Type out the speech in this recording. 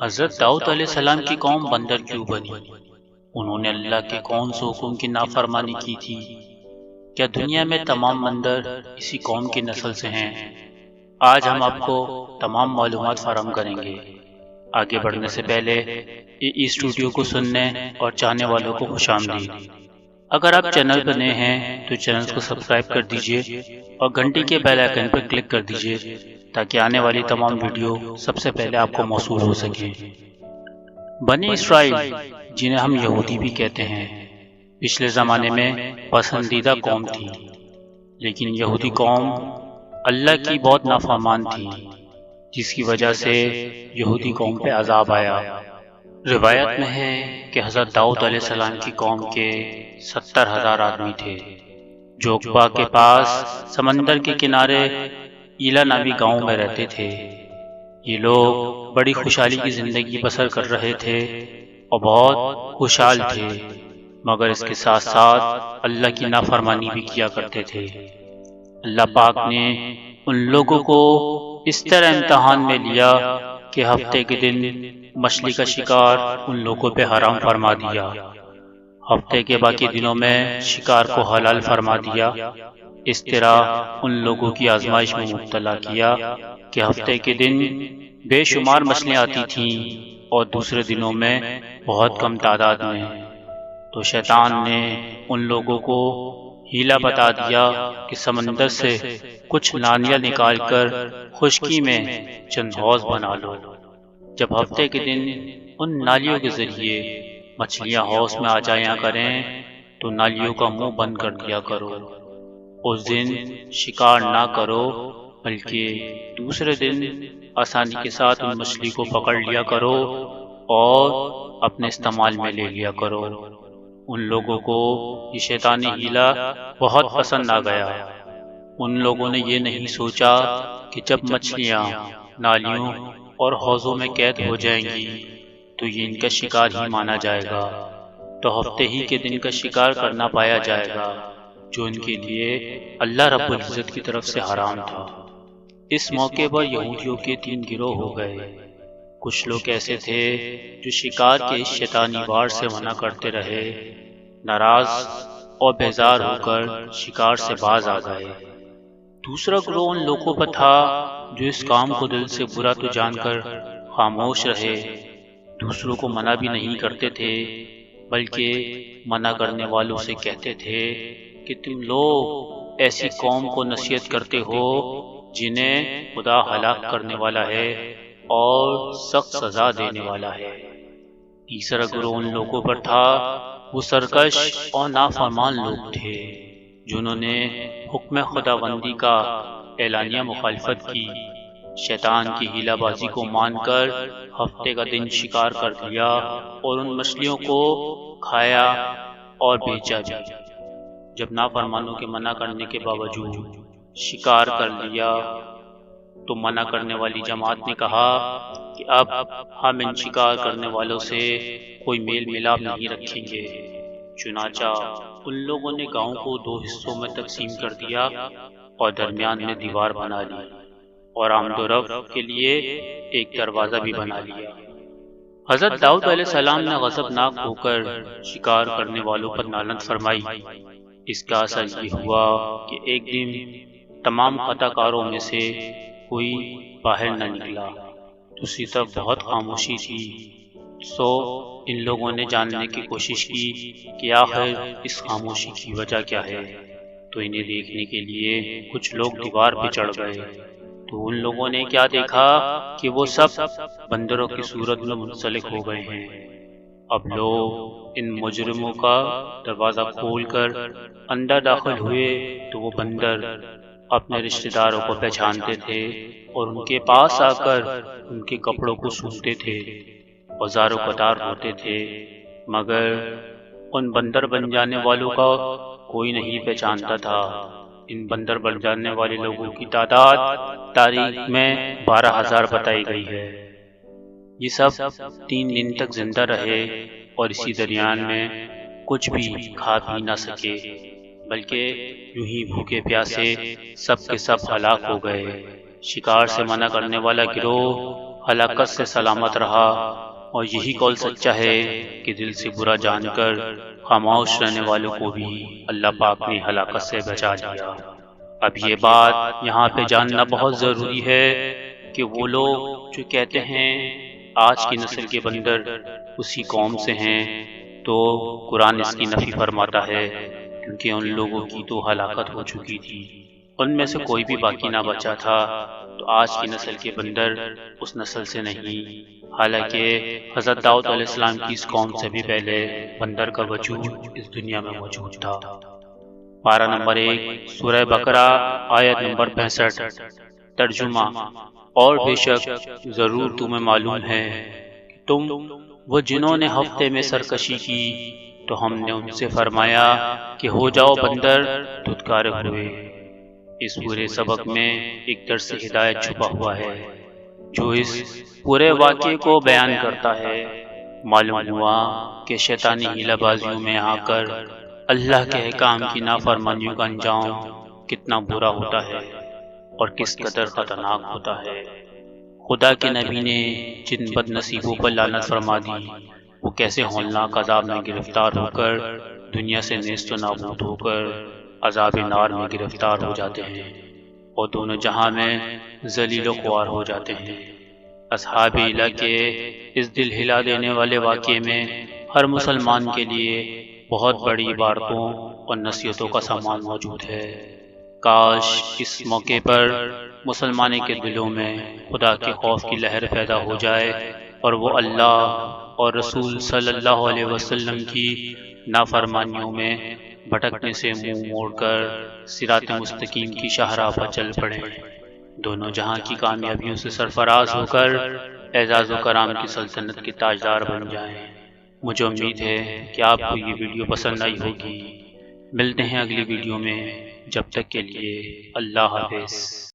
حضرت داؤد علیہ السلام کی قوم بندر کیوں بنی؟ انہوں نے اللہ کے کون سے حکم کی نافرمانی کی تھی؟ کیا دنیا میں تمام بندر اسی قوم کی نسل سے ہیں؟ آج ہم آپ کو تمام معلومات فراہم کریں گے۔ آگے بڑھنے سے پہلے اسٹوڈیو کو سننے اور چاہنے والوں کو خوش آمدید۔ اگر آپ چینل پر نئے ہیں تو چینل کو سبسکرائب کر دیجئے اور گھنٹی کے بیل آئیکن پر کلک کر دیجئے تاکہ آنے والی تمام ویڈیو سب سے پہلے آپ کو موصول ہو سکے۔ بنی اسرائیل، جنہیں ہم یہودی بھی کہتے ہیں، پچھلے زمانے میں پسندیدہ قوم تھی، لیکن یہودی قوم اللہ کی بہت نافرمان تھی، جس کی وجہ سے یہودی قوم پہ عذاب آیا۔ روایت میں ہے کہ حضرت داؤد علیہ السلام کی قوم کے 70,000 آدمی تھے، جو عقبہ کے پاس سمندر کے کنارے ایلا نامی گاؤں میں رہتے تھے۔ یہ لوگ بڑی خوشحالی کی زندگی بسر کر رہے تھے اور بہت خوشحال تھے، مگر اس کے ساتھ ساتھ اللہ کی نافرمانی بھی کیا کرتے تھے۔ اللہ پاک نے ان لوگوں کو اس طرح امتحان میں لیا کہ ہفتے کے دن مچھلی کا شکار ان لوگوں پہ حرام فرما دیا، ہفتے کے باقی دنوں میں شکار کو حلال فرما دیا۔ اس طرح ان لوگوں کی آزمائش میں مبتلا کیا کہ ہفتے کے دن بے شمار مچھلیاں آتی تھیں اور دوسرے دنوں میں بہت کم تعداد میں۔ تو شیطان نے ان لوگوں کو ہیلا بتا دیا کہ سمندر سے کچھ نالیاں نکال کر خشکی میں چند حوض بنا لو۔ جب ہفتے کے دن ان نالیوں کے ذریعے مچھلیاں حوض میں آ جایا کریں تو نالیوں کا منہ بند کر دیا کرو۔ اس دن شکار نہ کرو، بلکہ دوسرے دن آسانی کے ساتھ ان مچھلی کو پکڑ لیا کرو اور اپنے استعمال میں لے لیا کرو۔ ان لوگوں کو یہ شیطانی ہیلا بہت پسند آ گیا۔ ان لوگوں نے یہ نہیں سوچا کہ جب مچھلیاں نالیوں اور حوضوں میں قید ہو جائیں گی تو یہ ان کا شکار ہی مانا جائے گا، تو ہفتے ہی کے دن کا شکار کرنا پایا جائے گا، جو ان کے لیے اللہ رب العزت کی طرف سے حرام تھا۔ اس موقع پر یہودیوں کے 3 گروہ ہو گئے۔ کچھ لوگ ایسے تھے جو شکار کے اس شیطانی وار سے منع کرتے رہے، ناراض اور بیزار ہو کر شکار سے باز آ گئے۔ دوسرا گروہ ان لوگوں پر تھا جو اس کام کو دل سے برا تو جان کر خاموش رہے، دوسروں کو منع بھی نہیں کرتے تھے، بلکہ منع کرنے والوں سے کہتے تھے کہ تم لوگ ایسی قوم کو نصیحت کرتے ہو جنہیں خدا ہلاک کرنے والا ہے اور سخت سزا دینے والا ہے۔ تیسرا گروہ ان لوگوں پر تھا، وہ سرکش اور نافرمان لوگ تھے، جنہوں نے حکم خداوندی کا اعلانیہ مخالفت کی، شیطان کی ہیلا بازی کو مان کر ہفتے کا دن شکار کر لیا اور ان مچھلیوں کو کھایا اور بیچا بھی۔ جب نافرمانوں کے منع کرنے کے باوجود شکار کر لیا تو منع کرنے والی جماعت نے کہا کہ اب ہم ان شکار کرنے والوں سے کوئی میل ملاپ نہیں رکھیں گے۔ چنانچہ ان لوگوں نے گاؤں کو 2 حصوں میں تقسیم کر دیا اور درمیان میں دیوار بنا لی اور آمد و رفت کے لیے ایک دروازہ بھی بنا لیا۔ حضرت داؤد علیہ السلام نے غضبناک ہو کر شکار کرنے والوں پر لعنت فرمائی۔ اس کا اثر یہ ہوا کہ ایک دن تمام خطا کاروں میں سے کوئی باہر نہ نکلا، دوسری طرف بہت خاموشی تھی۔ سو ان لوگوں نے جاننے کی کوشش کی کہ آخر اس خاموشی کی وجہ کیا ہے، تو انہیں دیکھنے کے لیے کچھ لوگ دیوار پہ چڑھ گئے۔ تو ان لوگوں نے کیا دیکھا کہ وہ سب بندروں کی صورت میں منسلک ہو گئے ہیں۔ اب لوگ ان مجرموں کا دروازہ کھول کر اندر داخل ہوئے تو وہ بندر اپنے رشتہ داروں کو پہچانتے تھے اور ان کے پاس آ کر ان کے کپڑوں کو سونتے تھے اور زاروں قطار ہوتے تھے، مگر ان بندر بن جانے والوں کا کوئی نہیں پہچانتا تھا۔ ان بندر بن جانے والے لوگوں کی تعداد تاریخ میں 12,000 بتائی گئی ہے۔ یہ سب 3 دن تک زندہ رہے اور اسی درمیان میں کچھ بھی کھا پی نہ سکے، بلکہ یوں ہی بھوکے پیاسے سب کے سب ہلاک ہو گئے۔ شکار سے منع کرنے والا گروہ ہلاکت سے سلامت رہا، اور یہی قول سچا ہے کہ دل سے برا جان کر خاموش رہنے والوں کو بھی اللہ پاک نے ہلاکت سے بچا لیا۔ اب یہ بات یہاں پہ جاننا بہت ضروری ہے کہ وہ لوگ جو کہتے ہیں آج کی نسل کے بندر اسی قوم سے ہیں، تو قرآن اس کی نفی فرماتا ہے، کیونکہ ان لوگوں کی تو ہلاکت ہو چکی تھی، ان میں سے کوئی بھی باقی نہ بچا تھا۔ تو آج کی نسل کے بندر اس نسل سے نہیں، حالانکہ حضرت داؤد علیہ السلام کی اس قوم سے بھی پہلے بندر کا وجود اس دنیا میں موجود تھا۔ پارہ نمبر 1 سورہ بقرہ آیت نمبر 65۔ ترجمہ: اور بے شک ضرور تمہیں معلوم ہے کہ تم وہ جنہوں نے ہفتے میں سرکشی کی تو ہم نے ان سے فرمایا کہ ہو جاؤ بندر، دھتکارے ہوئے۔ اس پورے سبق میں ایک درس ہدایت چھپا ہوا ہے جو اس پورے واقعے کو بیان کرتا ہے۔ معلوم ہوا کہ شیطانی ہیلہ بازیوں میں آ کر اللہ کے احکام کی نافرمانیوں کا انجام کتنا برا ہوتا ہے اور کس قدر خطرناک ہوتا ہے۔ خدا کے نبی نے جن بد نصیبوں پر لعنت فرما دی، وہ کیسے ہولناک عذاب میں گرفتار ہو کر دنیا سے نیست و نابود ہو کر عذاب نار میں گرفتار ہو جاتے ہیں اور دونوں جہاں میں ذلیل و خوار ہو جاتے ہیں۔ اصحاب ایلہ کے اس دل ہلا دینے والے واقعے میں ہر مسلمان کے لیے بہت بڑی عبارتوں اور نصیحتوں کا سامان موجود ہے۔ کاش اس موقع پر مسلمانوں کے دلوں میں خدا کے خوف کی لہر پیدا ہو جائے اور وہ اللہ اور رسول صلی اللہ علیہ وسلم کی نافرمانیوں میں بھٹکنے سے منہ موڑ کر صراط مستقیم کی شاہراہ پر چل پڑیں، دونوں جہاں کی کامیابیوں سے سرفراز ہو کر اعزاز و کرام کی سلطنت کے تاجدار بن جائیں۔ مجھے امید ہے کہ آپ کو یہ ویڈیو پسند آئی ہوگی۔ ملتے ہیں اگلی ویڈیو میں، جب تک کے لیے اللہ حافظ۔